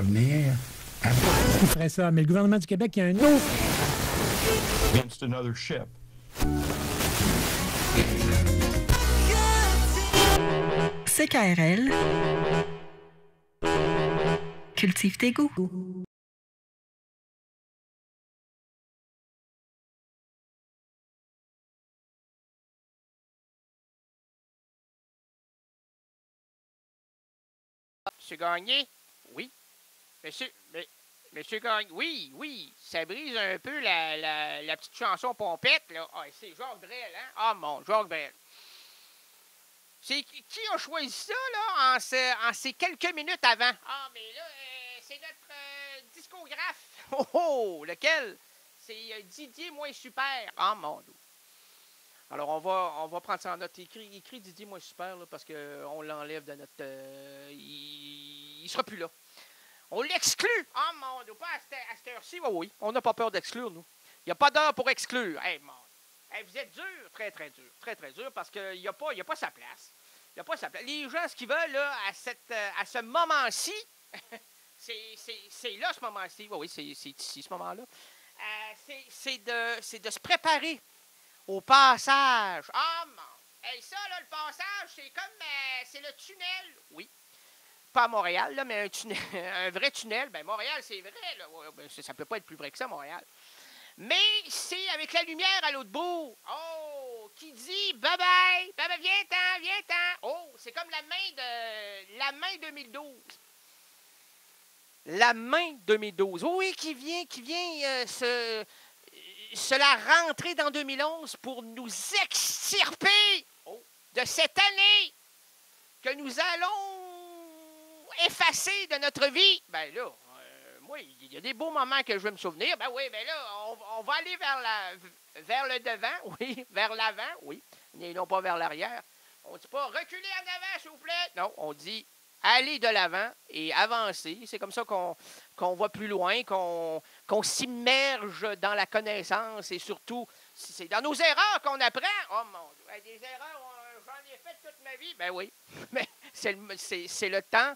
revenir. Il ferait ça, mais le gouvernement du Québec, il y a un autre. Against another ship. CKRL. Cultive tes goûts. Monsieur Gagné? Oui. Monsieur Gagné? Oui, oui. Ça brise un peu la petite chanson pompette, là. Ah, c'est Jacques Brel, hein? Ah, mon, Jacques Brel. C'est qui a choisi ça, là, en ces quelques minutes avant? Ah, mais là, c'est notre discographe. Oh, oh, lequel? C'est Didier Moins Super. Ah, mon Dieu. Alors, on va prendre ça en note. Écrit Didier Moins Super, là, parce qu'on l'enlève de notre... il sera plus là. On l'exclut. Ah, mon Dieu, pas à cette heure-ci. Oh, oui, on n'a pas peur d'exclure, nous. Il n'y a pas d'heure pour exclure. Hey, mon... Hey, vous êtes dur, très, très dur. Très, très dur, parce qu'il n'y a pas sa place. Il n'y a pas sa place. Les gens, ce qu'ils veulent, là, à ce moment-ci, c'est là, ce moment-ci. Oui, c'est ici, ce moment-là. C'est de se préparer au passage. Ah, mon... Hey, ça, là, le passage, c'est comme... c'est le tunnel. Oui. Pas à Montréal, là, mais un tunnel, un vrai tunnel. Ben Montréal, c'est vrai. Là. Ça peut pas être plus vrai que ça, Montréal. Mais c'est avec la lumière à l'autre bout. Oh, qui dit bye-bye. Bye-bye, viens-t'en, viens-t'en. Oh, c'est comme la main 2012. La main 2012. Oui, qui vient se la rentrer dans 2011 pour nous extirper de cette année que nous allons effacer de notre vie. Ben là, moi, il y a des beaux moments que je veux me souvenir. Ben oui, ben là, on va aller vers le devant, oui, vers l'avant, oui, et non pas vers l'arrière. On ne dit pas reculer en avant, s'il vous plaît. Non, on dit aller de l'avant et avancer. C'est comme ça qu'on va plus loin, qu'on s'immerge dans la connaissance et surtout, c'est dans nos erreurs qu'on apprend. Oh mon Dieu, des erreurs, j'en ai fait toute ma vie. Ben oui, mais c'est le temps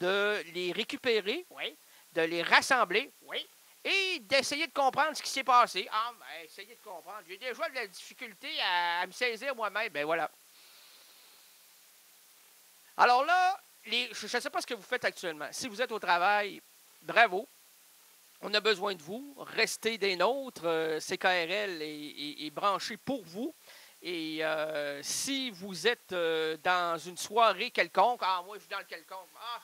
de les récupérer, oui, de les rassembler, oui, et d'essayer de comprendre ce qui s'est passé. Ah, ben, essayer de comprendre. J'ai déjà de la difficulté à me saisir moi-même. Ben voilà. Alors là, je ne sais pas ce que vous faites actuellement. Si vous êtes au travail, bravo. On a besoin de vous. Restez des nôtres. CKRL est branché pour vous. Et si vous êtes dans une soirée quelconque, ah, moi, je suis dans le quelconque. Ah,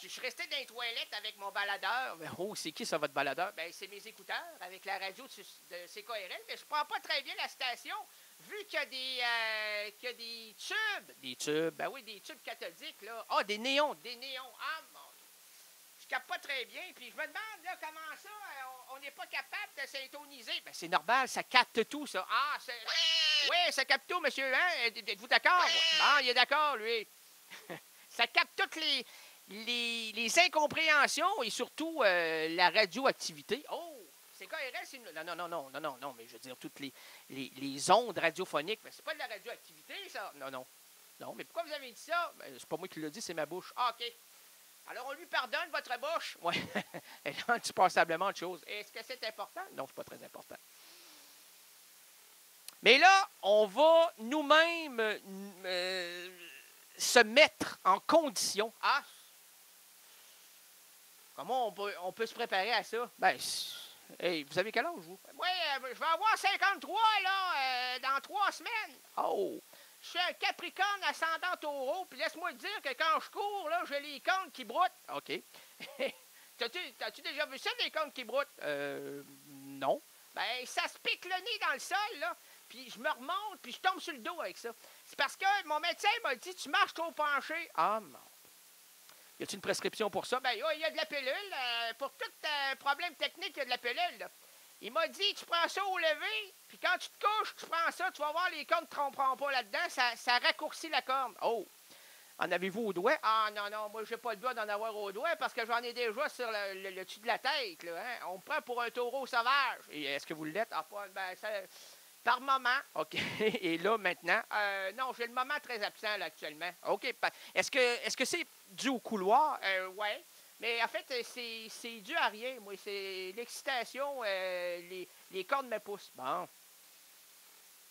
je suis resté dans les toilettes avec mon baladeur. Oh, c'est qui ça, votre baladeur? Ben, c'est mes écouteurs avec la radio de CKRL. Mais je ne prends pas très bien la station, vu qu'il y a des tubes. Des tubes, ben oui, des tubes cathodiques, là. Ah, des néons. Ah, mon... Je capte pas très bien. Puis je me demande, là, comment ça, on n'est pas capable de syntoniser. Ben, c'est normal, ça capte tout, ça. Ah, c'est... Oui, ça capte tout, monsieur, hein? Êtes-vous d'accord? Ah, il est d'accord, lui. Ça capte toutes les incompréhensions et surtout la radioactivité. Oh, c'est KRL, c'est... Non, mais je veux dire, toutes les ondes radiophoniques. Mais c'est pas de la radioactivité, ça? Non, mais pourquoi vous avez dit ça? Ben, c'est pas moi qui l'ai dit, c'est ma bouche. Ah, OK. Alors, on lui pardonne votre bouche? Oui, elle a indispensablement de choses. Est-ce que c'est important? Non, c'est pas très important. Mais là, on va nous-mêmes se mettre en condition. Ah, comment on peut se préparer à ça? Ben, hey, vous avez quel âge, vous? Oui, je vais avoir 53, là, dans 3 semaines. Oh! Je suis un Capricorne ascendant Taureau, puis laisse-moi te dire que quand je cours, là, j'ai les cornes qui broutent. OK. T'as-tu déjà vu ça, les cornes qui broutent? Non. Ben, ça se pique le nez dans le sol, là, puis je me remonte, puis je tombe sur le dos avec ça. C'est parce que mon médecin m'a dit, tu marches trop penché. Ah, non. Y a-t-il une prescription pour ça? Ben, il y a de la pilule. Pour tout problème technique, il y a de la pilule, là. Il m'a dit, tu prends ça au lever, puis quand tu te couches, tu prends ça, tu vas voir, les cornes ne te tromperont pas là-dedans, ça raccourcit la corne. Oh! En avez-vous au doigt? Ah, non, moi, j'ai pas le doigt d'en avoir au doigt parce que j'en ai déjà sur le dessus de la tête, là, hein? On me prend pour un taureau sauvage. Et est-ce que vous l'êtes? Ah, pas, ben, ça... Par moment, OK. Et là, maintenant, non, j'ai le moment très absent, là, actuellement. OK. Est-ce que c'est dû au couloir? Ouais. Mais en fait, c'est dû à rien, moi. C'est l'excitation, les cordes me poussent. Bon.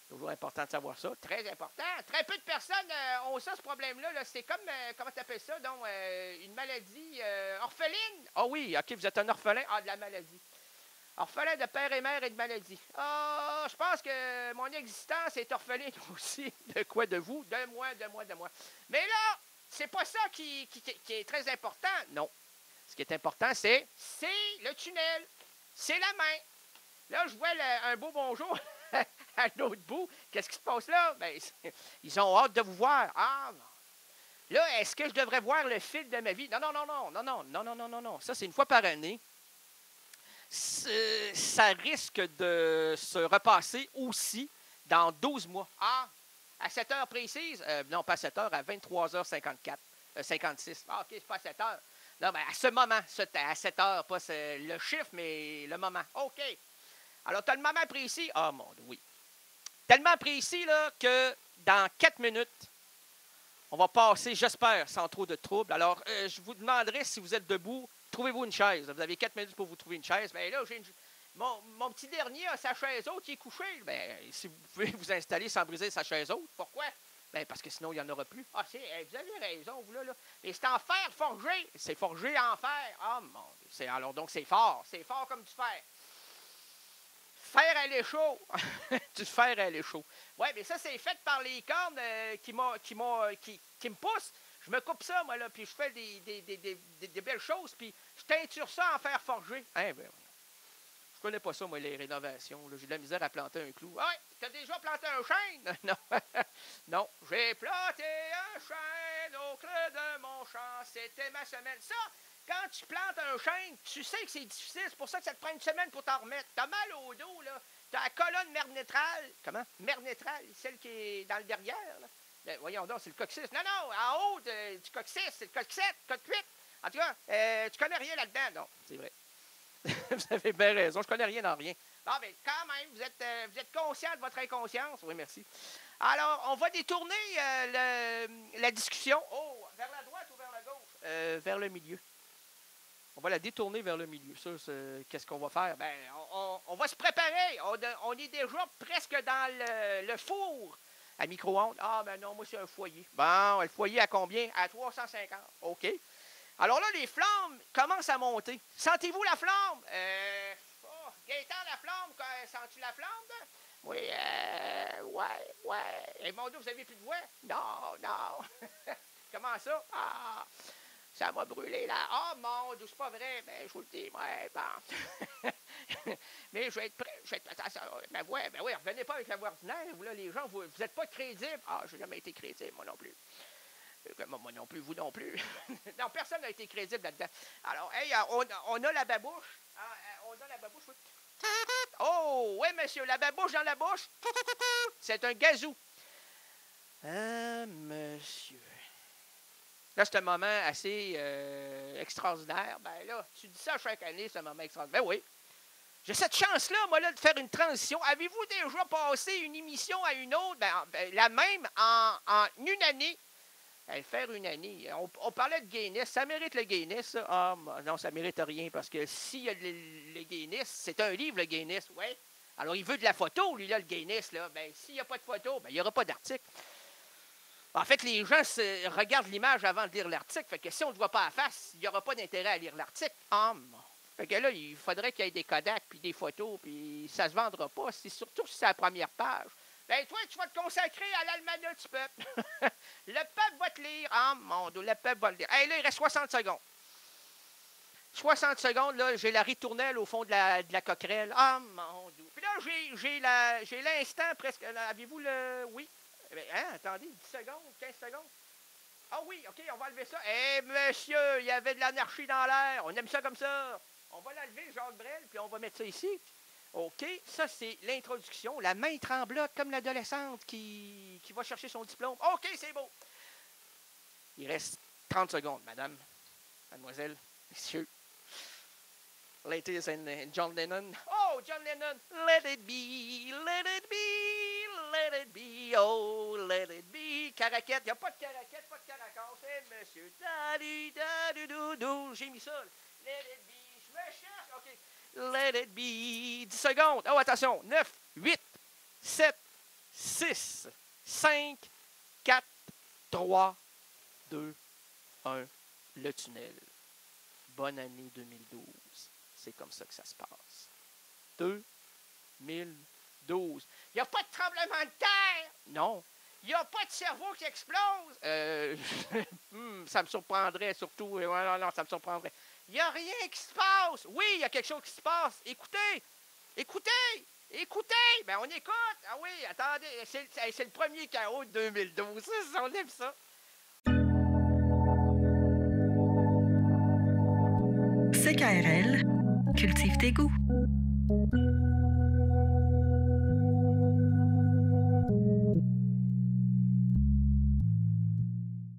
Toujours important de savoir ça. Très important. Très peu de personnes ont ça, ce problème-là. Là. C'est comme, comment tu appelles ça, donc, une maladie orpheline. Ah oui, OK, vous êtes un orphelin. Ah, de la maladie. Orphelin de père et mère et de maladie. Ah, je pense que mon existence est orpheline aussi. De quoi, de vous? De moi. Mais là, c'est pas ça qui est très important. Non. Ce qui est important, c'est le tunnel. C'est la main. Là, je vois un beau bonjour à l'autre bout. Qu'est-ce qui se passe là? Ben, ils ont hâte de vous voir. Ah, non. Là, est-ce que je devrais voir le fil de ma vie? Non. Ça, c'est une fois par année. Ça risque de se repasser aussi dans 12 mois. Ah, à 7 heures précises? Non, pas à 7 heures, à 23h54. 56. Ah, OK, c'est pas à 7 heures. Non, mais à ce moment, à 7 heures, pas le chiffre, mais le moment. OK. Alors, tu as le moment précis. Ah, mon Dieu, oui. Tellement précis là, que dans 4 minutes, on va passer, j'espère, sans trop de troubles. Alors, je vous demanderai si vous êtes debout, trouvez-vous une chaise. Vous avez 4 minutes pour vous trouver une chaise. Bien là, mon petit dernier a sa chaise haute qui est couché. Bien, si vous pouvez vous installer sans briser sa chaise haute. Pourquoi? Bien, parce que sinon, il n'y en aura plus. Ah, vous avez raison, vous, là. Mais c'est en fer forgé. C'est forgé en fer. Ah, mon Dieu. Alors, donc, c'est fort. C'est fort comme du fer. Fer à l'échaud. Du fer à l'échaud. Oui, mais ça, c'est fait par les cornes qui me poussent. Je me coupe ça, moi, là, puis je fais des belles choses, puis je teinture ça en fer forgé. Hein, ben, je connais pas ça, moi, les rénovations. J'ai de la misère à planter un clou. Ah, tu as déjà planté un chêne? Non. Non. J'ai planté un chêne au creux de mon champ. C'était ma semaine. Ça, quand tu plantes un chêne, tu sais que c'est difficile. C'est pour ça que ça te prend une semaine pour t'en remettre. T'as mal au dos, là. T'as la colonne mernétrale. Comment? Mernétrale, celle qui est dans le derrière, là. Voyons donc, c'est le coccyx. Non, en haut du coccyx, c'est le coccette, cockpit. En tout cas, tu connais rien là-dedans. Non, c'est vrai. Vous avez bien raison, je connais rien dans rien. Non, mais quand même, vous êtes conscient de votre inconscience. Oui, merci. Alors, on va détourner la discussion. Oh, vers la droite ou vers la gauche? Vers le milieu. On va la détourner vers le milieu. Ça, qu'est-ce qu'on va faire? Ben, on va se préparer. On est déjà presque dans le four à micro-ondes. Ah, ben non, moi, c'est un foyer. Bon, le foyer à combien? À 350. OK. Alors là, les flammes commencent à monter. Sentez-vous la flamme? Gaëtan, la flamme, sens-tu la flamme? Là? Oui, ouais. Et mon Dieu, vous avez plus de voix? Non. Comment ça? Ah, ça m'a brûlé là. Ah, mon Dieu, c'est pas vrai. Ben, je vous le dis, ouais, bon. Mais je vais être prêt. Attention, ma voix, ben oui, revenez pas avec la voix ordinaire. Vous, là, les gens, vous n'êtes pas crédibles. Ah, j'ai jamais été crédible, moi non plus. Moi non plus, vous non plus. Non, personne n'a été crédible là-dedans. Alors, hey, on a la babouche. On a la babouche. Oui. Oh, oui, monsieur, la babouche dans la bouche. C'est un gazou. Monsieur. Là, c'est un moment assez extraordinaire. Ben là, tu dis ça chaque année, c'est un moment extraordinaire. Ben oui. J'ai cette chance-là, moi, là, de faire une transition. Avez-vous déjà passé une émission à une autre? Ben, la même en une année. Faire une année. On parlait de Guinness. Ça mérite le Guinness, ça? Ah, non, ça mérite rien, parce que s'il y a le Guinness, c'est un livre, le Guinness, oui. Alors, il veut de la photo, lui, là, le Guinness, là. Ben, s'il n'y a pas de photo, ben, il n'y aura pas d'article. En fait, les gens regardent l'image avant de lire l'article. Fait que si on ne voit pas la face, il n'y aura pas d'intérêt à lire l'article. Ah, bon. Fait que là, il faudrait qu'il y ait des Kodak, puis des photos, puis ça se vendra pas. C'est surtout si c'est la première page. Ben, toi, tu vas te consacrer à l'almanach du peuple. Le peuple va te lire. Ah, mon Dieu, le peuple va le lire. Hey, là, il reste 60 secondes. 60 secondes, là, j'ai la ritournelle au fond de la coquerelle. Ah, mon Dieu. Puis là, j'ai l'instant presque. Avez-vous le... Oui. Hein, attendez, 10 secondes, 15 secondes. Ah oui, OK, on va enlever ça. Eh, monsieur, il y avait de l'anarchie dans l'air. On aime ça comme ça. On va l'enlever, Jacques Brel, puis on va mettre ça ici. OK, ça, c'est l'introduction. La main tremblote comme l'adolescente qui va chercher son diplôme. OK, c'est beau. Il reste 30 secondes, madame, mademoiselle, messieurs. Latest and John Lennon. Oh, John Lennon. Let it be, let it be, let it be, oh, let it be. Caraquette, il n'y a pas de caraquette, pas de caracas. C'est Monsieur Daddy, Daddy, Doudou. J'ai mis ça. Let it be. Je me cherche. OK. Let it be. 10 secondes. Oh, attention. 9, 8, 7, 6, 5, 4, 3, 2, 1. Le tunnel. Bonne année 2012. C'est comme ça que ça se passe. 2012. Il n'y a pas de tremblement de terre. Non. Il n'y a pas de cerveau qui explose. Ça me surprendrait surtout. Non, ça me surprendrait. Il n'y a rien qui se passe. Oui, il y a quelque chose qui se passe. Écoutez. Écoutez. Écoutez. Ben, on écoute. Ah oui, attendez. C'est le premier chaos de 2012. On aime ça. CKRL, cultive tes goûts.